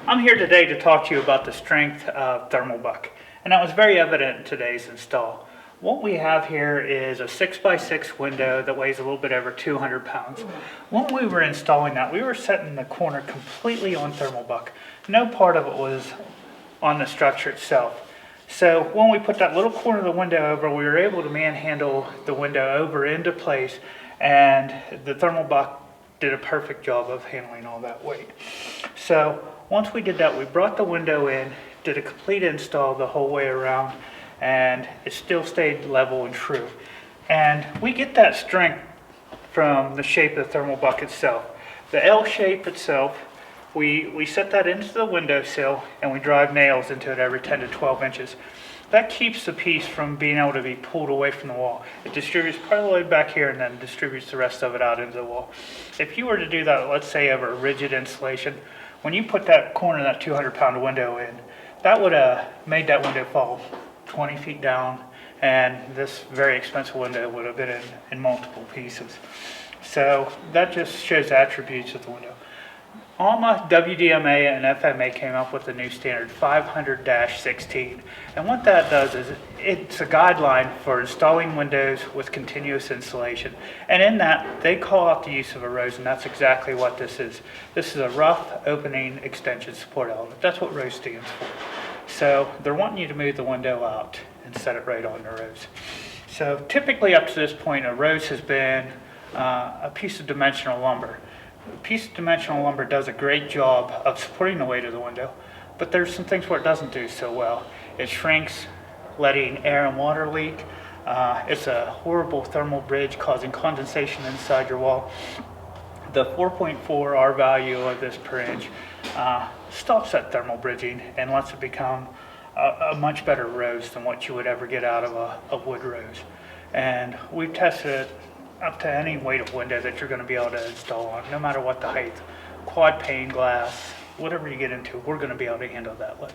I'm here today to talk to you about the strength of ThermalBuck, and that was very evident in today's install. What we have here is a 6x6 window that weighs a little bit over 200 pounds. When we were installing that, we were setting the corner completely on ThermalBuck. No part of it was on the structure itself. So when we put that little corner of the window over, we were able to manhandle the window over into place, and the ThermalBuck did a perfect job of handling all that weight. So once we did that, we brought the window in, did a complete install the whole way around, and it still stayed level and true. And we get that strength from the shape of the ThermalBuck itself. The L shape itself, we set that into the windowsill and we drive nails into it every 10 to 12 inches. That keeps the piece from being able to be pulled away from the wall. It distributes part of the load back here and then distributes the rest of it out into the wall. If you were to do that, let's say over a rigid insulation, when you put that corner of that 200-pound window in, that would have made that window fall 20 feet down, and this very expensive window would have been in multiple pieces. So that just shows the attributes of the window. AAMA, WDMA, and FMA came up with a new standard, 500-16. And what that does is it's a guideline for installing windows with continuous insulation. And in that, they call out the use of a ROESE, and that's exactly what this is. This is a rough opening extension support element. That's what ROESE stands for. So they're wanting you to move the window out and set it right on the ROESE. So typically up to this point, a ROESE has been a piece of dimensional lumber. A piece of dimensional lumber does a great job of supporting the weight of the window, but there's some things where it doesn't do so well. It shrinks, letting air and water leak. It's a horrible thermal bridge causing condensation inside your wall. The 4.4 R value of this per inch stops that thermal bridging and lets it become a much better ROESE than what you would ever get out of a wood ROESE. And we've tested it up to any weight of window that you're going to be able to install on, no matter what the height. Quad pane glass, whatever you get into, we're going to be able to handle that load.